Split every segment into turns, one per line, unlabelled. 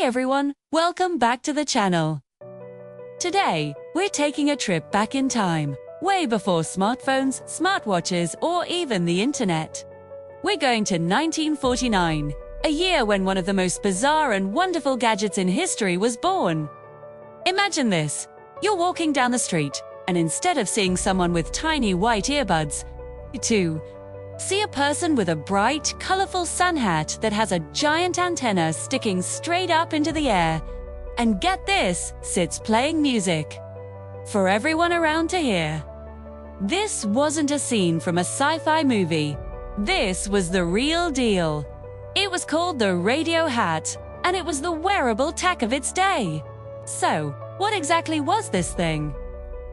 everyone, welcome back to the channel. Today, we're taking a trip back in time, way before smartphones, smartwatches, or even the internet. We're going to 1949, a year when one of the most bizarre and wonderful gadgets in history was born. Imagine this. You're walking down the street, and instead of seeing someone with tiny white earbuds, you see a person with a bright, colorful sun hat that has a giant antenna sticking straight up into the air. And get this, sits playing music for everyone around to hear. This wasn't a scene from a sci-fi movie. This was the real deal. It was called the radio hat, and it was the wearable tech of its day. So, what exactly was this thing?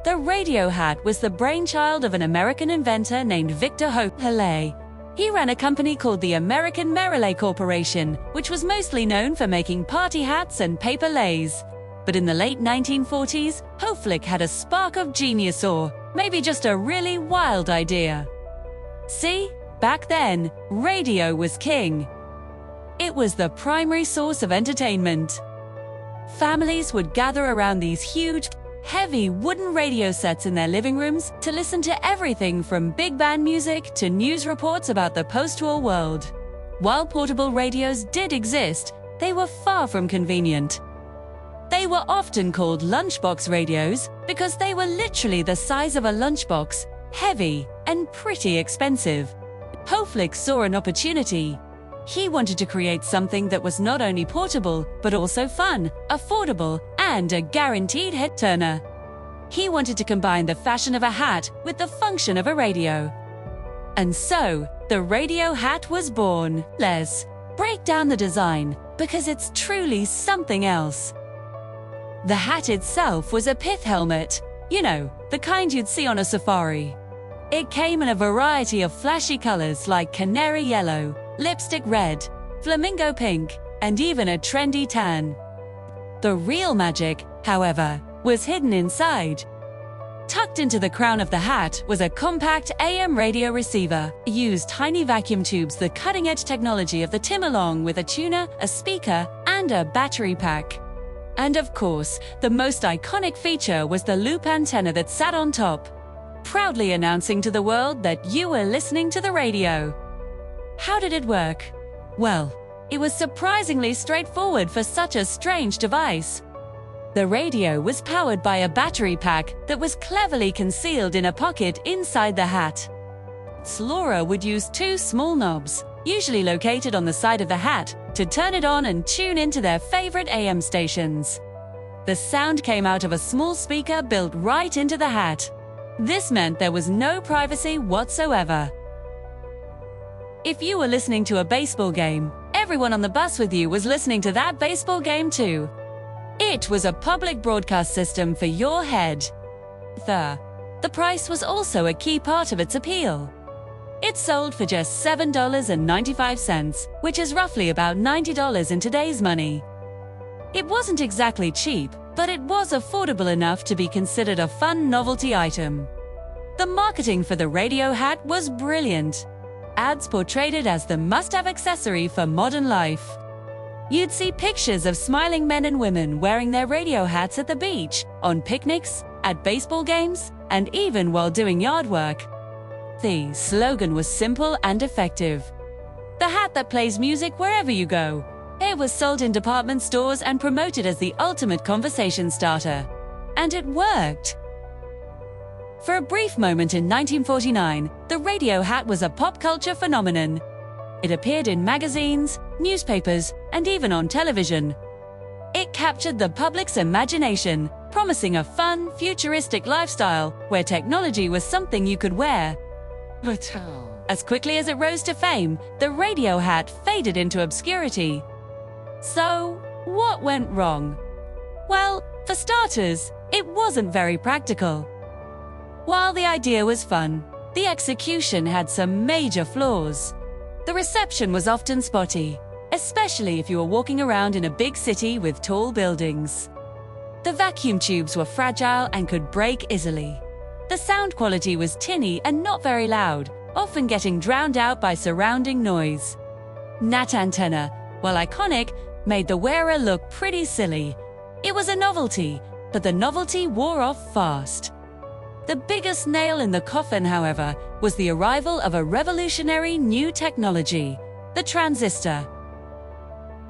The radio hat was the brainchild of an American inventor named Victor Holley. He ran a company called the American Merrillay Corporation, which was mostly known for making party hats and paper leis. But in the late 1940s, Holley had a spark of genius, or maybe just a really wild idea. See, back then, radio was king. It was the primary source of entertainment. Families would gather around these huge, heavy wooden radio sets in their living rooms to listen to everything from big band music to news reports about the post-war world. While portable radios did exist, they were far from convenient. They were often called lunchbox radios because they were literally the size of a lunchbox, heavy and pretty expensive. Holley saw an opportunity. He wanted to create something that was not only portable, but also fun, affordable, and a guaranteed head turner. He wanted to combine the fashion of a hat with the function of a radio. And so, the radio hat was born. Let's break down the design, because it's truly something else. The hat itself was a pith helmet. You know, the kind you'd see on a safari. It came in a variety of flashy colors like canary yellow, lipstick red, flamingo pink, and even a trendy tan. The real magic, however, was hidden inside. Tucked into the crown of the hat was a compact AM radio receiver. It used tiny vacuum tubes, the cutting-edge technology of the time, along with a tuner, a speaker, and a battery pack. And of course, the most iconic feature was the loop antenna that sat on top, proudly announcing to the world that you were listening to the radio. How did it work? Well, it was surprisingly straightforward for such a strange device. The radio was powered by a battery pack that was cleverly concealed in a pocket inside the hat. Laura would use two small knobs, usually located on the side of the hat, to turn it on and tune into their favorite AM stations. The sound came out of a small speaker built right into the hat. This meant there was no privacy whatsoever. If you were listening to a baseball game, everyone on the bus with you was listening to that baseball game too. It was a public broadcast system for your head. The price was also a key part of its appeal. It sold for just $7.95, which is roughly about $90 in today's money. It wasn't exactly cheap, but it was affordable enough to be considered a fun novelty item. The marketing for the radio hat was brilliant. Ads portrayed it as the must-have accessory for modern life. You'd see pictures of smiling men and women wearing their radio hats at the beach, on picnics, at baseball games, and even while doing yard work. The slogan was simple and effective. The hat that plays music wherever you go. It was sold in department stores and promoted as the ultimate conversation starter. And it worked. For a brief moment in 1949, the radio hat was a pop culture phenomenon. It appeared in magazines, newspapers, and even on television. It captured the public's imagination, promising a fun, futuristic lifestyle where technology was something you could wear. But as quickly as it rose to fame, the radio hat faded into obscurity. So, what went wrong? Well, for starters, it wasn't very practical. While the idea was fun, the execution had some major flaws. The reception was often spotty, especially if you were walking around in a big city with tall buildings. The vacuum tubes were fragile and could break easily. The sound quality was tinny and not very loud, often getting drowned out by surrounding noise. Nat antenna, while iconic, made the wearer look pretty silly. It was a novelty, but the novelty wore off fast. The biggest nail in the coffin, however, was the arrival of a revolutionary new technology, the transistor.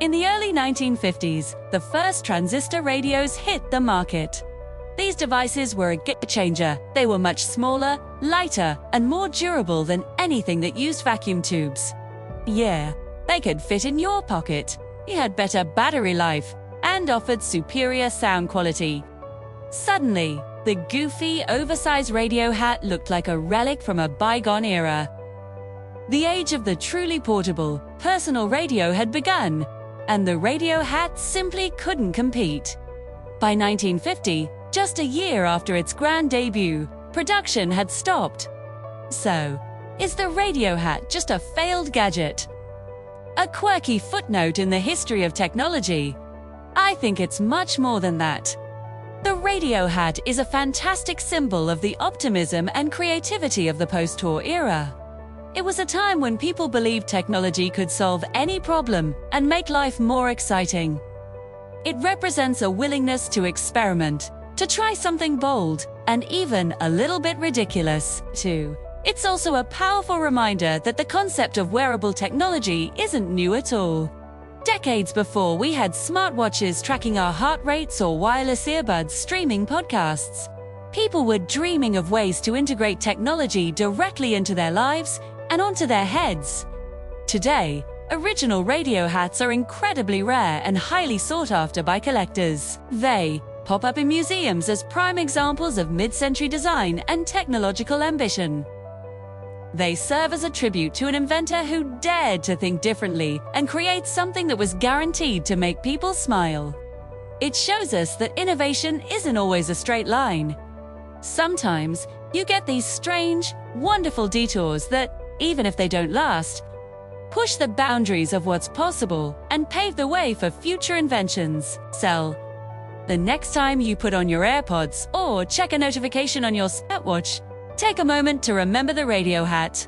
In the early 1950s, the first transistor radios hit the market. These devices were a game-changer. They were much smaller, lighter, and more durable than anything that used vacuum tubes. Yeah, they could fit in your pocket. You had better battery life and offered superior sound quality. Suddenly, the goofy, oversized radio hat looked like a relic from a bygone era. The age of the truly portable, personal radio had begun, and the radio hat simply couldn't compete. By 1950, just a year after its grand debut, production had stopped. So, is the radio hat just a failed gadget? A quirky footnote in the history of technology? I think it's much more than that. The radio hat is a fantastic symbol of the optimism and creativity of the post-war era. It was a time when people believed technology could solve any problem and make life more exciting. It represents a willingness to experiment, to try something bold, and even a little bit ridiculous, too. It's also a powerful reminder that the concept of wearable technology isn't new at all. Decades before we had smartwatches tracking our heart rates or wireless earbuds streaming podcasts, people were dreaming of ways to integrate technology directly into their lives and onto their heads. Today, original radio hats are incredibly rare and highly sought after by collectors. They pop up in museums as prime examples of mid-century design and technological ambition. They serve as a tribute to an inventor who dared to think differently and create something that was guaranteed to make people smile. It shows us that innovation isn't always a straight line. Sometimes you get these strange, wonderful detours that, even if they don't last, push the boundaries of what's possible and pave the way for future inventions. So, the next time you put on your AirPods or check a notification on your smartwatch, take a moment to remember the radio hat.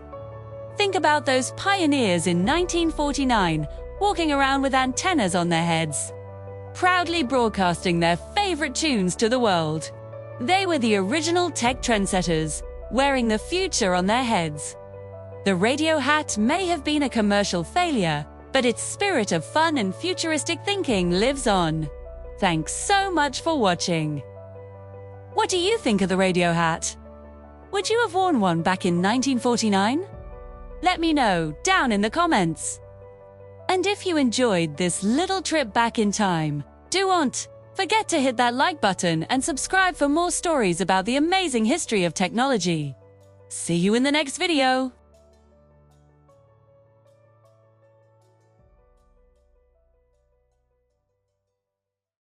Think about those pioneers in 1949 walking around with antennas on their heads, proudly broadcasting their favorite tunes to the world. They were the original tech trendsetters, wearing the future on their heads. The radio hat may have been a commercial failure, but its spirit of fun and futuristic thinking lives on. Thanks so much for watching. What do you think of the radio hat? Would you have worn one back in 1949? Let me know down in the comments. And if you enjoyed this little trip back in time, don't forget to hit that like button and subscribe for more stories about the amazing history of technology. See you in the next video.